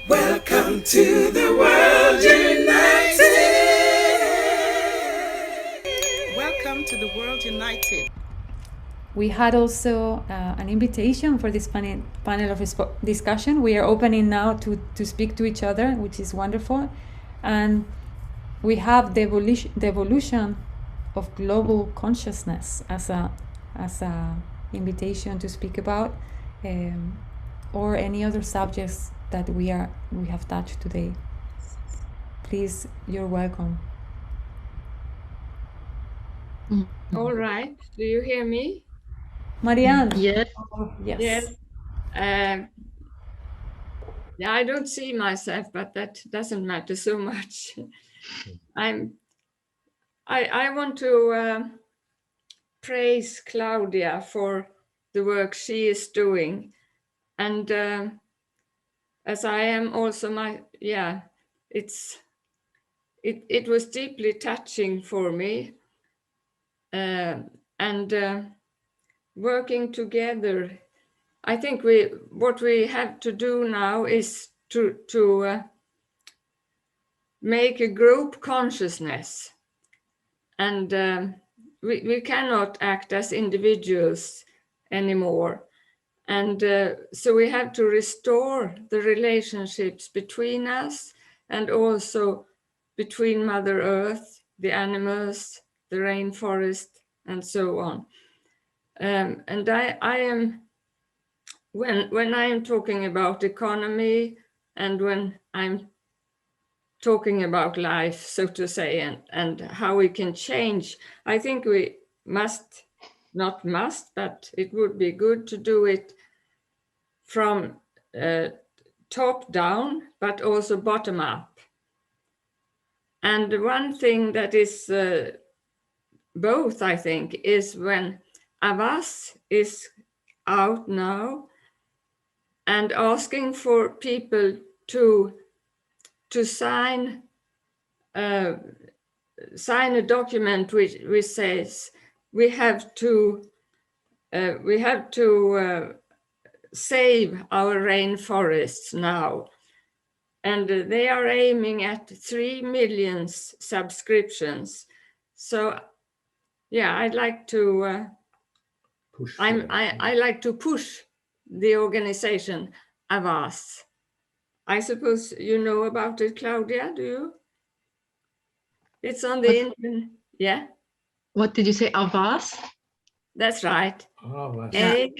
Welcome to the World United. Welcome to the World United. We had also an invitation for this panel of discussion. We are opening now to speak to each other, which is wonderful. And we have the evolution of global consciousness as a invitation to speak about, or any other subjects that we have touched today. Please, you're welcome. All right. Do you hear me? Marianne? Yes. Oh, yes. Yes. Yeah, I don't see myself, but that doesn't matter so much. I want to praise Claudia for the work she is doing, and as I am also it was deeply touching for me, and working together. I think what we have to do now is to make a group consciousness, and we cannot act as individuals anymore, and so we have to restore the relationships between us and also between Mother Earth, the animals, the rainforest, and so on. And I am, when I am talking about economy and when I'm talking about life, so to say, and how we can change, I think we but it would be good to do it from top down, but also bottom up. And one thing that is both, I think, is when Avas is out now and asking for people to sign a document which says we have to save our rainforests now, and they are aiming at 3 million subscriptions. So yeah, I'd like to I like to push the organization Avas. I suppose you know about it, Claudia, do you? It's on the internet. Yeah. What did you say? Avas? That's right. Oh, AUAAZ.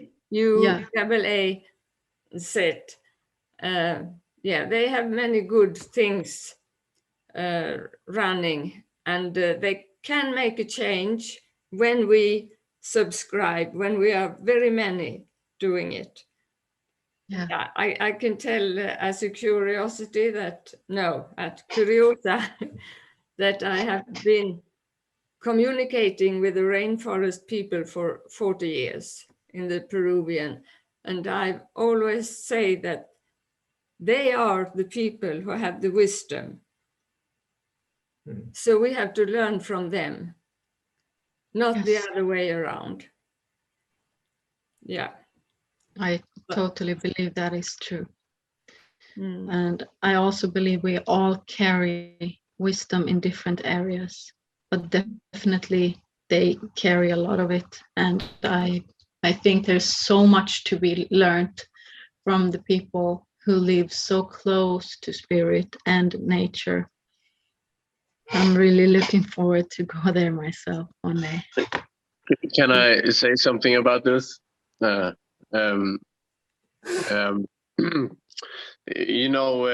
Yeah, they have many good things running, and they can make a change when we subscribe, when we are very many doing it. Yeah. I can tell as a curiosity that, at Curiosa, that I have been communicating with the rainforest people for 40 years in the Peruvian. And I always say that they are the people who have the wisdom. So we have to learn from them, not the other way around. Yeah. I totally believe that is true. And I also believe we all carry wisdom in different areas, but definitely they carry a lot of it. And I think there's so much to be learned from the people who live so close to spirit and nature. I'm really looking forward to go there myself one day. Can I say something about this? You know,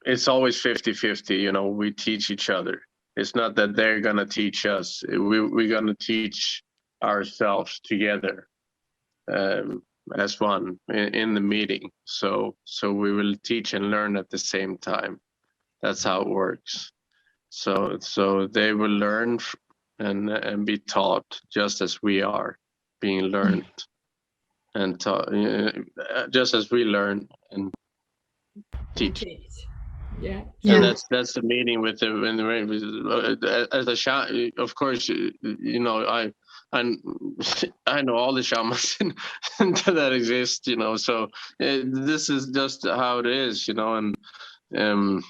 it's always 50-50, you know, we teach each other. It's not that they're going to teach us. We're going to teach ourselves together as one in the meeting. So we will teach and learn at the same time. That's how it works. So they will learn and be taught just as we are being learned and taught, just as we learn and teach. Yeah. And that's the meeting with the as a of course, you know, and I know all the shamans that exist, you know. So this is just how it is, you know, and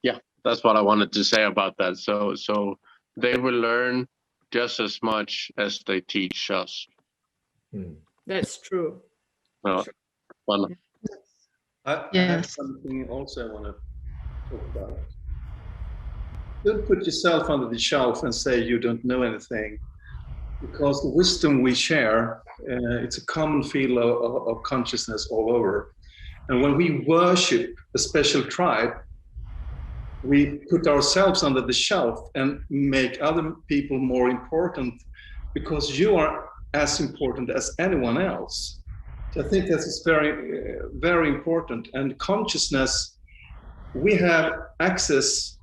yeah, that's what I wanted to say about that. So they will learn just as much as they teach us. That's true. Well, I have something also I want to talk about. Don't put yourself under the shelf and say you don't know anything, because the wisdom we share, it's a common field of consciousness all over. And when we worship a special tribe, we put ourselves under the shelf and make other people more important, because you are as important as anyone else. So I think that is very, very important. And consciousness, we have access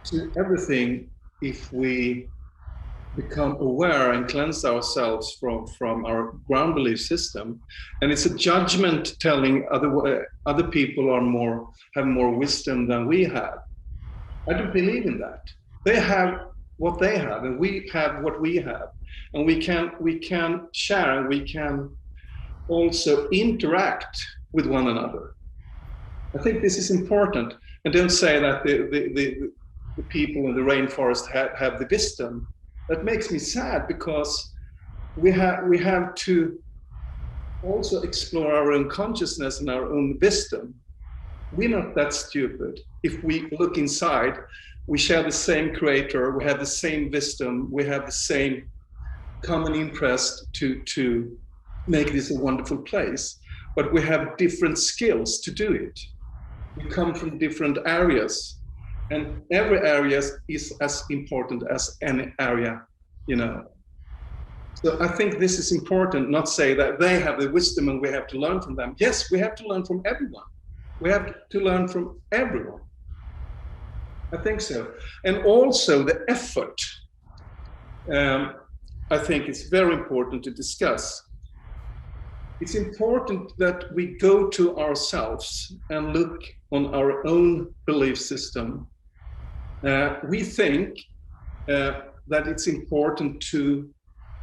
to everything if we become aware and cleanse ourselves from our ground belief system. And it's a judgment telling other people have more wisdom than we have. I don't believe in that. They have what they have, and we have what we have, and we can share, and we can also interact with one another. I think this is important. And don't say that the people in the rainforest have the wisdom. That makes me sad, because we have to also explore our own consciousness and our own wisdom. We're not that stupid. If we look inside, we share the same creator, we have the same wisdom, we have the same common interest to make this a wonderful place, but we have different skills to do it. We come from different areas, and every area is as important as any area, you know. So I think this is important, not say that they have the wisdom and we have to learn from them. Yes, we have to learn from everyone. We have to learn from everyone. I think so. And also the effort, I think it's very important to discuss. It's important that we go to ourselves and look on our own belief system. We think that it's important to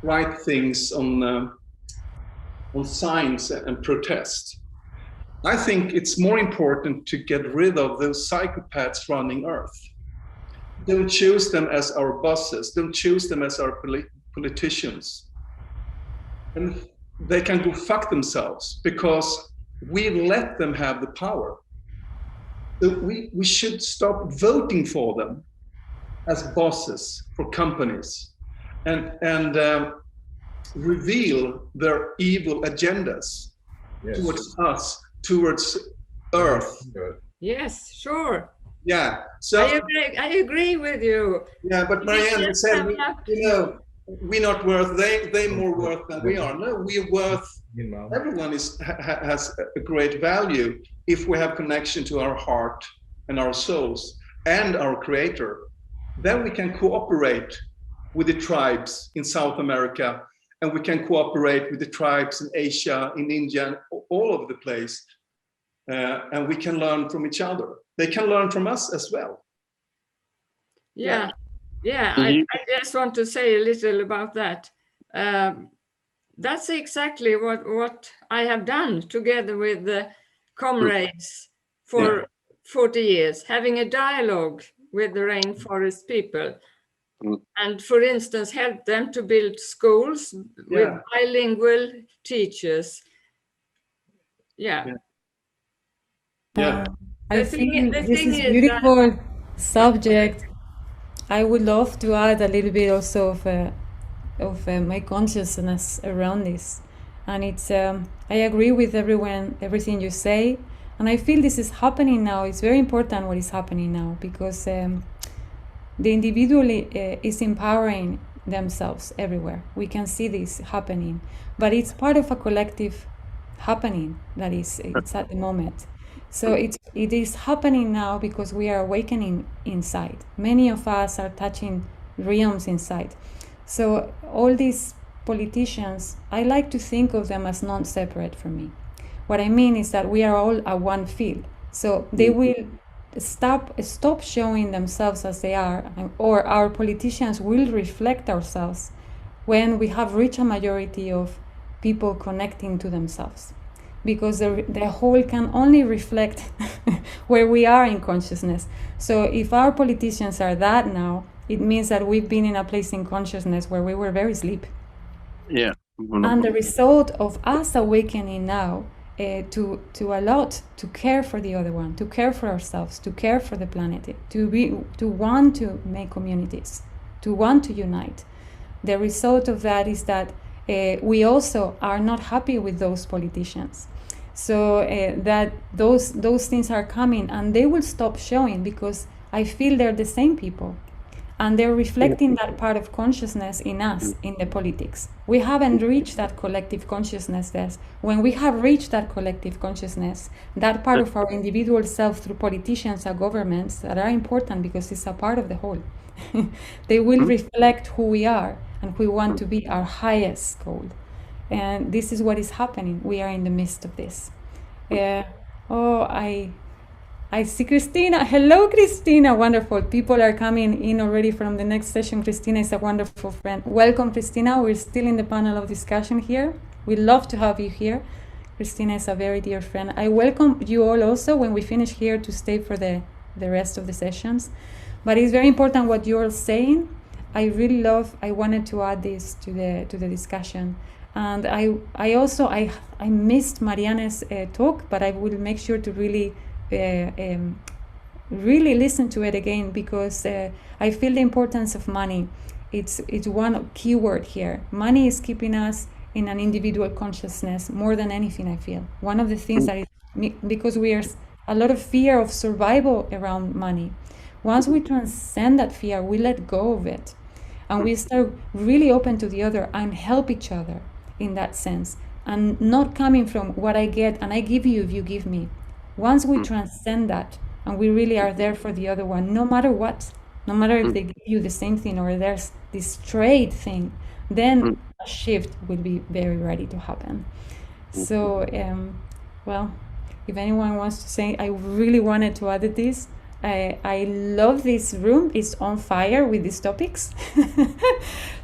write things on signs and protest. I think it's more important to get rid of those psychopaths running Earth. Don't choose them as our bosses. Don't choose them as our politicians. And they can go fuck themselves, because we let them have the power. So we should stop voting for them as bosses for companies, and reveal their evil agendas towards us, towards Earth. Yes, sure. Yeah. So I agree with you. Yeah, but Marianne said, you know, we're not worth. They more worth than we are. No, we're worth. Everyone has a great value if we have connection to our heart and our souls and our Creator. Then we can cooperate with the tribes in South America, and we can cooperate with the tribes in Asia, in India, and all over the place. And we can learn from each other. They can learn from us as well. Yeah. I just want to say a little about that. That's exactly what I have done together with the comrades for 40 years, having a dialogue with the rainforest people. And for instance, help them to build schools with bilingual teachers. I think this is a beautiful subject. I would love to add a little bit also of my consciousness around this, and it's I agree with everything you say, and I feel this is happening now. It's very important what is happening now, because the individual is empowering themselves everywhere. We can see this happening, but it's part of a collective happening that it's at the moment. So it is happening now because we are awakening inside. Many of us are touching realms inside. So all these politicians, I like to think of them as non-separate from me. What I mean is that we are all at one field. So they will stop showing themselves as they are, or our politicians will reflect ourselves when we have reached a majority of people connecting to themselves, because the whole can only reflect where we are in consciousness. So if our politicians are that now, it means that we've been in a place in consciousness where we were very asleep. Yeah. And the result of us awakening now to allow to care for the other one, to care for ourselves, to care for the planet, to want to make communities, to want to unite. The result of that is that we also are not happy with those politicians. So that those things are coming, and they will stop showing, because I feel they're the same people. And they're reflecting that part of consciousness in us, in the politics. We haven't reached that collective consciousness yet. When we have reached that collective consciousness, that part of our individual self through politicians and governments that are important because it's a part of the whole, they will reflect who we are and who we want to be, our highest goal. And this is what is happening. We are in the midst of this. I see Christina. Hello, Christina. Wonderful. People are coming in already from the next session. Christina is a wonderful friend. Welcome, Christina. We're still in the panel of discussion here. We'd love to have you here. Christina is a very dear friend. I welcome you all also when we finish here to stay for the rest of the sessions. But it's very important what you're saying. I really love, I wanted to add this to the discussion. And I also missed Marianne's talk, but I will make sure to really listen to it again, because I feel the importance of money. It's one key word here. Money is keeping us in an individual consciousness more than anything, I feel. One of the things that is, because we are a lot of fear of survival around money. Once we transcend that fear, we let go of it, and we start really open to the other and help each other in that sense, and not coming from what I get and I give you if you give me. Once we transcend that and we really are there for the other one, no matter what, no matter if they give you the same thing or there's this trade thing, then a shift will be very ready to happen. So, well, if anyone wants to say, I really wanted to add this. I love this room. It's on fire with these topics.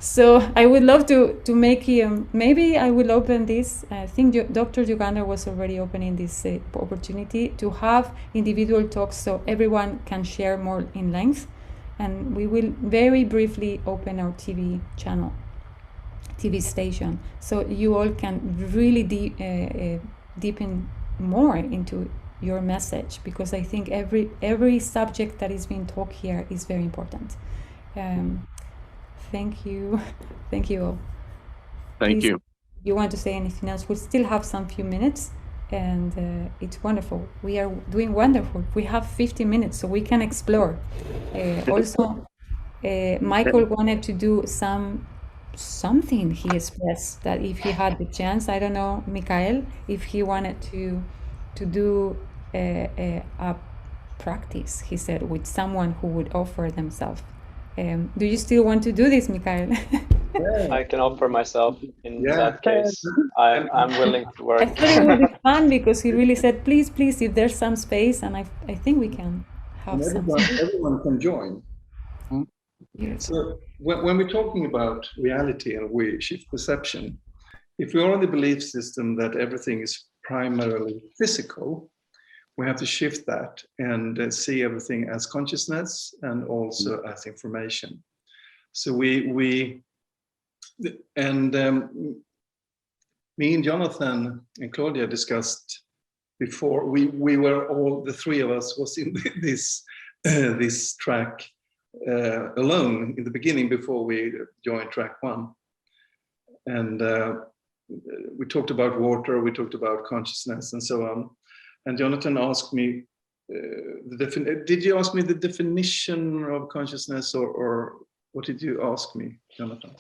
So I would love to make maybe I will open this. I think Dr. Yugandhar was already opening this opportunity to have individual talks so everyone can share more in length. And we will very briefly open our TV channel, TV station, so you all can really deepen more into your message, because I think every subject that is being talked here is very important. Thank you. Thank you all. Thank you. You want to say anything else? We still have some few minutes, and it's wonderful. We are doing wonderful. We have 50 minutes, so we can explore. Also, Michael wanted to do something. He expressed that if he had the chance, I don't know, Mikael, if he wanted to do a practice, he said, with someone who would offer themselves. Do you still want to do this, Mikael? I can offer myself in that case. I'm willing to work. I thought it would be fun, because he really said, please, if there's some space, and I think we can have some. Everyone can join. So when we're talking about reality and we shift perception, if we are in the belief system that everything is primarily physical, we have to shift that and see everything as consciousness and also as information. So me and Jonathan and Claudia discussed before. We were all, the three of us was in this track alone in the beginning before we joined track one, and we talked about water, we talked about consciousness, and so on. And Jonathan asked me, did you ask me the definition of consciousness, or what did you ask me, Jonathan?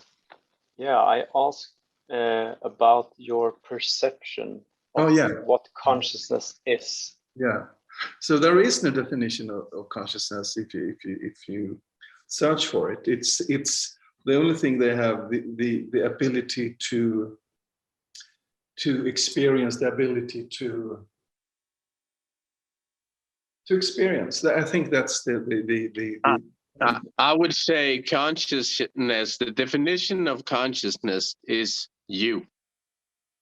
Yeah, I asked about your perception of what consciousness is. Yeah, so there is no definition of consciousness if you search for it. It's the only thing they have, the ability to experience, the ability to experience. I think that's the I would say consciousness, the definition of consciousness is you.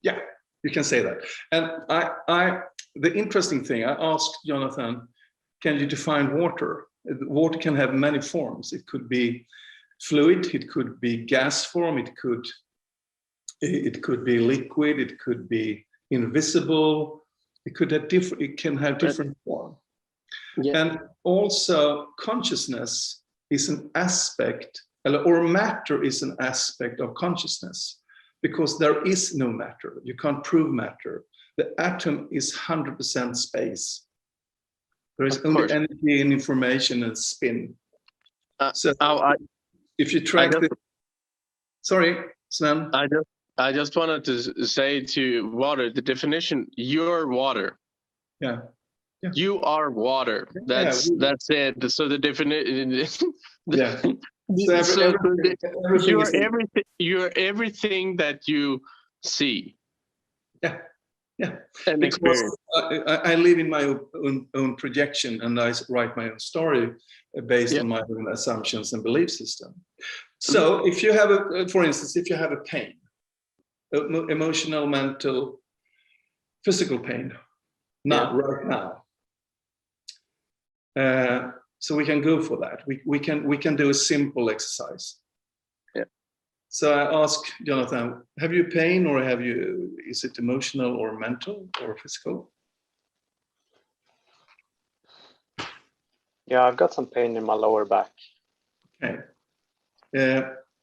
Yeah, you can say that. And the interesting thing, I asked Jonathan, can you define water? Water can have many forms. It could be fluid, it could be gas form, it could be liquid, it could be invisible, it can have different form. Yeah. And also consciousness is an aspect, or matter is an aspect of consciousness, because there is no matter. You can't prove matter. The atom is 100% space. There is only energy and information and spin. So if you track sorry, Sven. I just wanted to say to water, the definition, you're water. Yeah. Yeah. You are water. That's it. So the definition. Yeah. So you're everything that you see. Yeah. Yeah. And because I live in my own projection, and I write my own story based on my own assumptions and belief system. So if you have for instance, if you have a pain, emotional, mental, physical pain, right now. So we can go for that. We can do a simple exercise. Yeah. So I ask Jonathan, have you pain, or is it emotional or mental or physical? Yeah, I've got some pain in my lower back. Okay.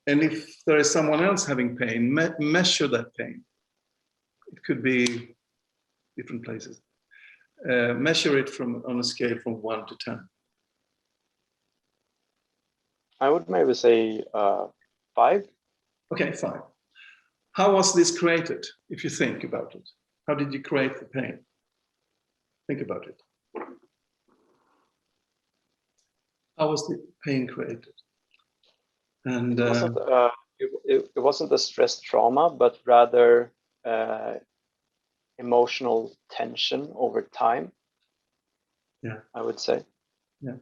And if there is someone else having pain, measure that pain. It could be different places. Measure it on a scale from 1 to 10. I would maybe say 5. Okay, 5. How was this created, if you think about it? How did you create the pain? Think about it. How was the pain created? And it wasn't a stress trauma, but rather emotional tension over time. Yeah, I would say. Yeah.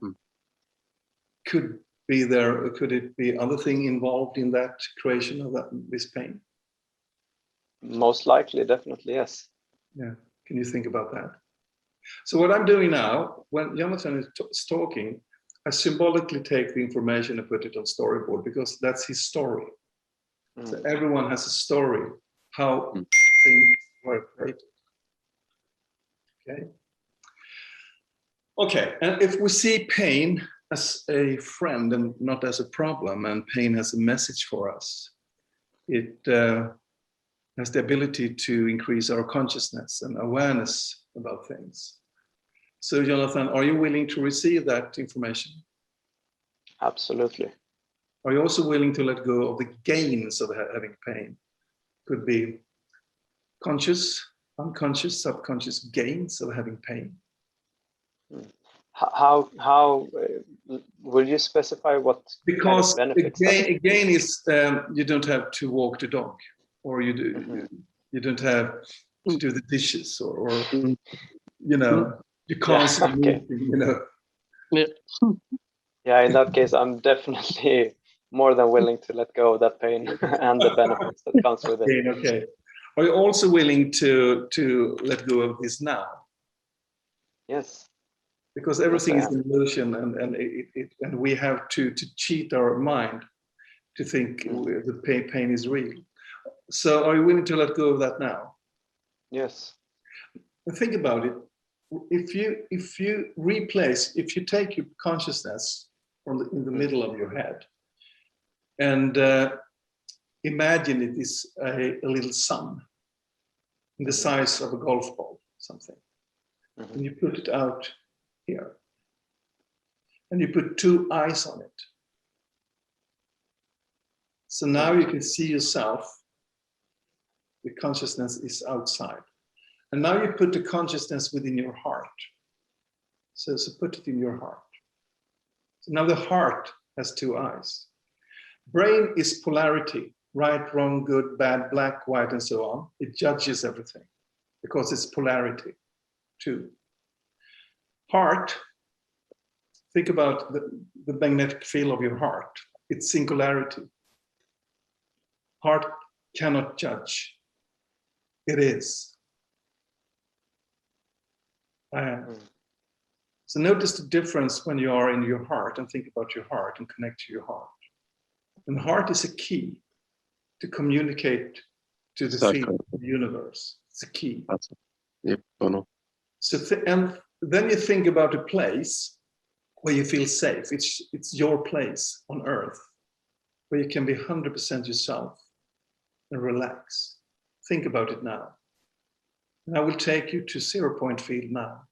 Could it be other thing involved in that creation of this pain? Most likely, definitely, yes. Yeah. Can you think about that? So what I'm doing now, when Jonathan is talking, I symbolically take the information and put it on storyboard, because that's his story. So everyone has a story, how things were created. Okay. Okay, and if we see pain as a friend and not as a problem, and pain as a message for us, it has the ability to increase our consciousness and awareness about things. So Jonathan, are you willing to receive that information? Absolutely. Are you also willing to let go of the gains of having pain? Could be conscious, unconscious, subconscious gains of having pain. How will you specify what? Because kind of benefits again is you don't have to walk the dog, or you don't have to do the dishes, or you know, you constantly you know. Yeah, in that case, I'm definitely more than willing to let go of that pain and the benefits that comes with it. Okay. Are you also willing to let go of this now? Yes. Because everything is an illusion, and we have to cheat our mind to think the pain is real. So are you willing to let go of that now? Yes. And think about it. If you take your consciousness in the middle of your head, and imagine it is a little sun in the size of a golf ball, something, and you put it out here, and you put 2 eyes on it. So now you can see yourself. The consciousness is outside. And now you put the consciousness within your heart. So put it in your heart. So now the heart has 2 eyes. Brain is polarity, right, wrong, good, bad, black, white, and so on. It judges everything because it's polarity, 2. Heart Think about the magnetic field of your heart. It's singularity. Heart cannot judge. It is. So notice the difference when you are in your heart and think about your heart and connect to your heart. And the heart is a key to communicate to the field of the universe. It's a key. So and then you think about a place where you feel safe. It's your place on earth where you can be 100% yourself and relax. Think about it now. And I will take you to 0 point field now.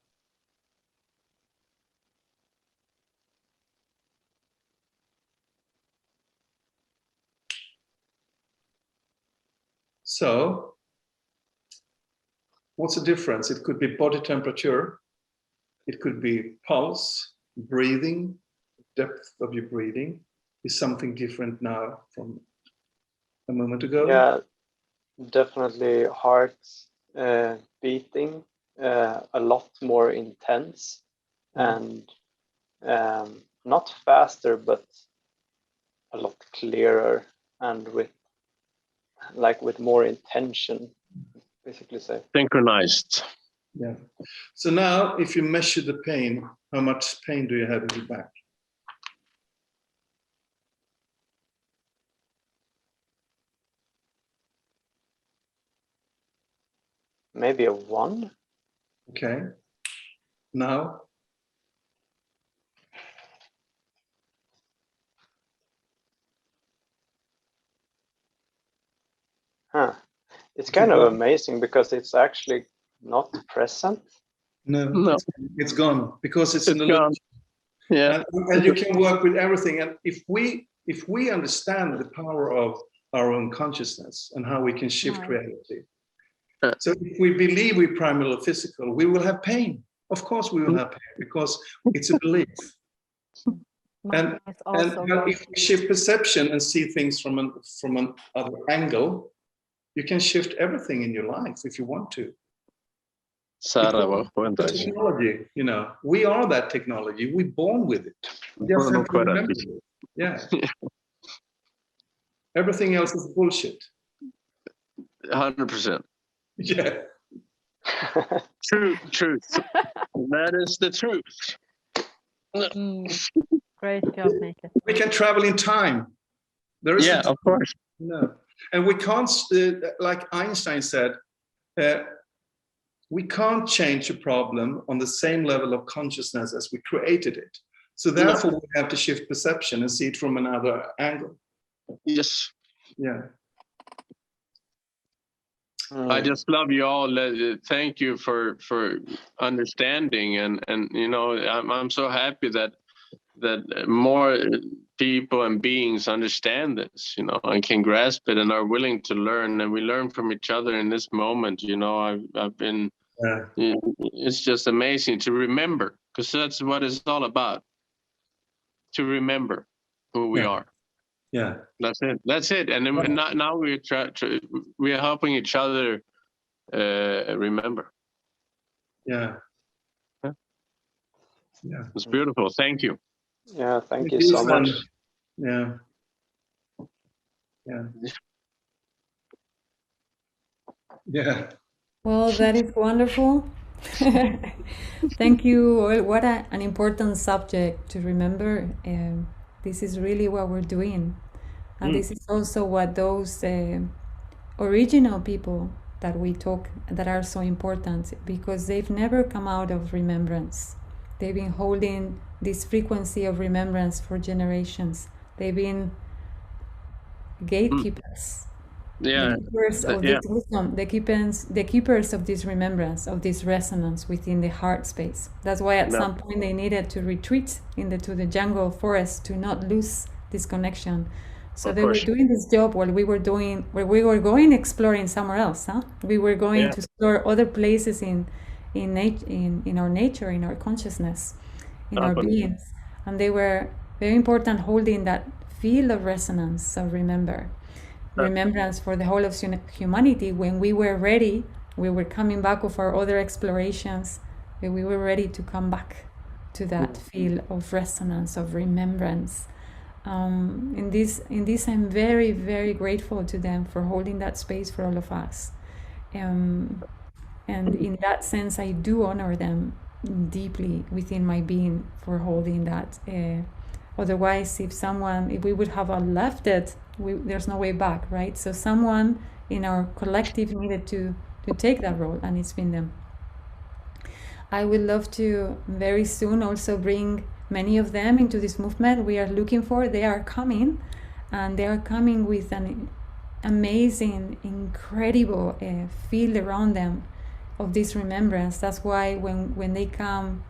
So, what's the difference? It could be body temperature, it could be pulse, breathing, depth of your breathing is something different now from a moment ago. Yeah, definitely heart beating a lot more intense and not faster, but a lot clearer and with more intention, basically say. Synchronized. Yeah. So now if you measure the pain, how much pain do you have in your back? Maybe a 1. Okay. Now? Huh. It's kind of amazing because it's actually not present. No. It's gone because it's an illusion. Yeah. And you can work with everything. And if we understand the power of our own consciousness and how we can shift reality. So if we believe we're primarily physical, we will have pain. Of course we will have pain because it's a belief. And if we shift perception and see things from an other angle, you can shift everything in your life if you want to. Technology, you know, we are that technology. We're born with it. Just have to remember it. Yeah. Everything else is bullshit. 100%. Yeah. Truth. That is the truth. Great job, Mikael. We can travel in time. There is of course. No. And we can't, like Einstein said, we can't change a problem on the same level of consciousness as we created it. So therefore, we have to shift perception and see it from another angle. Yes. Yeah. I just love you all. Thank you for understanding, and you know, I'm so happy that more people and beings understand this, you know, and can grasp it and are willing to learn, and we learn from each other in this moment. You know, I've been. It's just amazing to remember, because that's what it's all about. To remember who we are. Yeah, that's it. And then now we're helping each other remember. Yeah. It's beautiful. Thank you. Yeah, thank you so much. Yeah. Well, that is wonderful. Thank you. Well, what an important subject to remember. This is really what we're doing. And this is also what those original people that we talk, that are so important, because they've never come out of remembrance. They've been holding this frequency of remembrance for generations. They've been gatekeepers. The keepers of this wisdom, the keepers of this remembrance, of this resonance within the heart space. That's why at some point they needed to retreat to the jungle forest to not lose this connection. So they were doing this job while we were going exploring somewhere else. We were going to explore other places in our nature, in our consciousness, in our beings, and they were very important, holding that field of resonance. So remembrance for the whole of humanity. When we were ready, we were coming back of our other explorations, and we were ready to come back to that feel of resonance, of remembrance. In this, I'm very, very grateful to them for holding that space for all of us. And in that sense, I do honor them deeply within my being for holding that. Otherwise, if we would have left it, there's no way back, right? So someone in our collective needed to take that role, and it's been them. I would love to very soon also bring many of them into this movement we are looking for. They are coming, and they are coming with an amazing, incredible field around them of this remembrance. That's why when they come,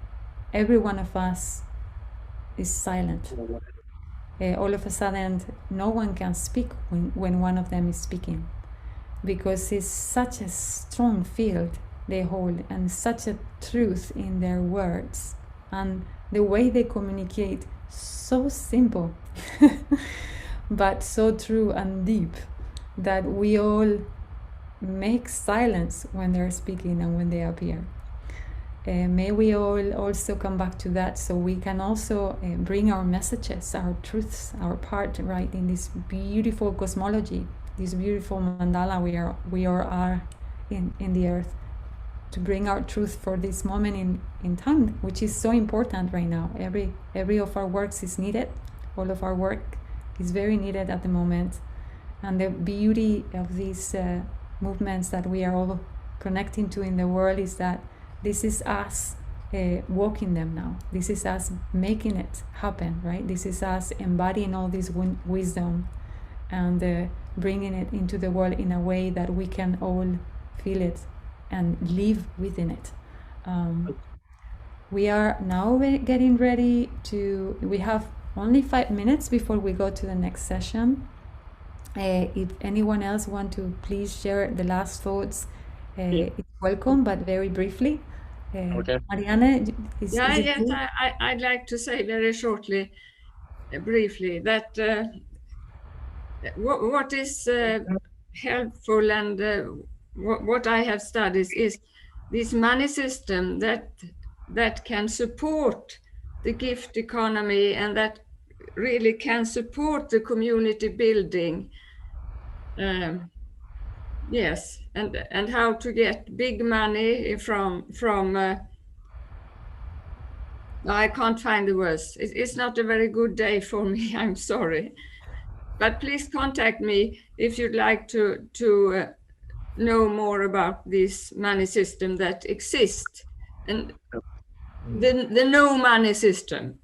every one of us is silent. All of a sudden, no one can speak when one of them is speaking, because it's such a strong field they hold, and such a truth in their words, and the way they communicate, so simple but so true and deep, that we all make silence when they're speaking and when they appear. May we all also come back to that, so we can also bring our messages, our truths, our part, right, in this beautiful cosmology, this beautiful mandala we are in the earth, to bring our truth for this moment in time, which is so important right now. Every of our works is needed. All of our work is very needed at the moment. And the beauty of these movements that we are all connecting to in the world is that this is us walking them now. This is us making it happen, right? This is us embodying all this wisdom and bringing it into the world in a way that we can all feel it and live within it. We are now getting ready we have only 5 minutes before we go to the next session. If anyone else want to please share the last thoughts, it's welcome, but very briefly. Okay. Marianne, I'd like to say very shortly, briefly, that what is helpful and what I have studied is this money system that can support the gift economy, and that really can support the community building. Yes, and how to get big money from I can't find the words. It's not a very good day for me. I'm sorry, but please contact me if you'd like to know more about this money system that exists, and the no money system,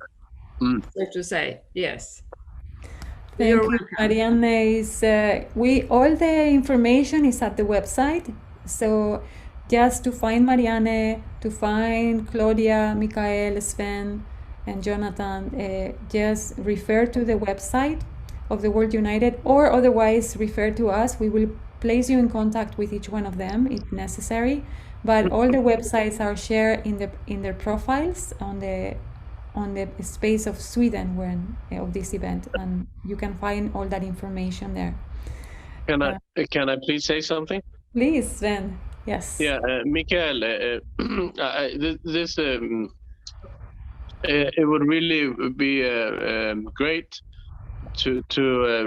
so to say. Yes. Thank you, Marianne. All the information is at the website. So just to find Marianne, to find Claudia, Mikael, Sven, and Jonathan, just refer to the website of the World United, or otherwise refer to us. We will place you in contact with each one of them if necessary. But all the websites are shared in their profiles on the space of Sweden of this event, and you can find all that information there. Can I please say something? Please, Sven. Yes. Yeah, Mikael, it would really be great to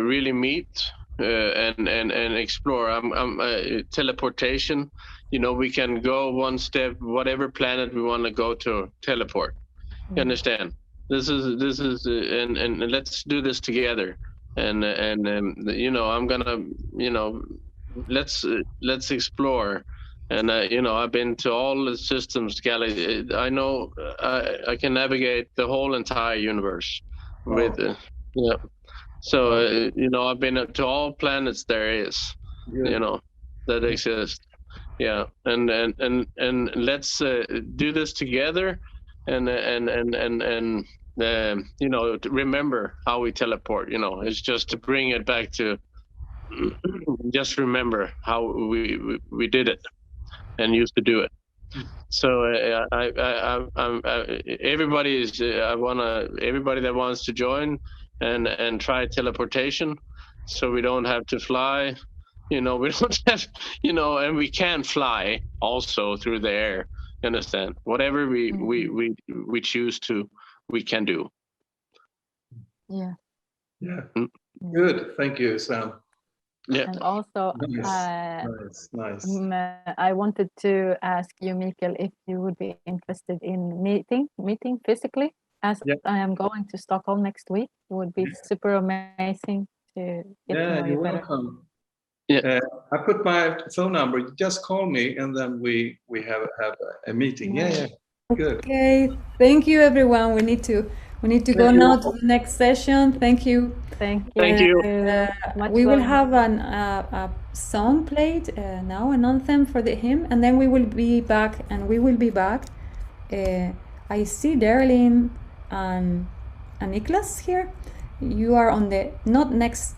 really meet and explore. Teleportation. We can go one step, whatever planet we want to go to, teleport. You understand? This is and let's do this together. And I'm gonna, let's explore. And I've been to all the systems, galaxy. I know I can navigate the whole entire universe with So I've been to all planets there is, that exist. Yeah, and let's do this together, and to remember how we teleport. It's just to bring it back to just remember how we did it and used to do it. So everybody that wants to join and try teleportation, so we don't have to fly. We don't have, and we can fly also through the air. You understand? Whatever we choose to, we can do. Yeah. Yeah. Mm. Good. Thank you, Sam. Yeah. And also, Nice. I wanted to ask you, Mikael, if you would be interested in meeting physically, as I am going to Stockholm next week. It would be super amazing to get to know you better. Welcome. Yeah. I put my phone number. You just call me, and then we have a meeting. Yeah. Good. Okay. Thank you, everyone. We need to go now to the next session. Thank you. Thank you. We will have a song played now, an anthem for the hymn, and then we will be back. I see Darlene and Niklas here. You are on the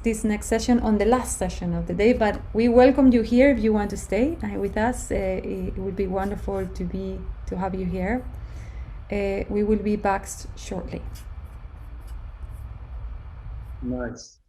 this next session, on the last session of the day, but we welcome you here if you want to stay with us. It would be wonderful to have you here. We will be back shortly. Nice.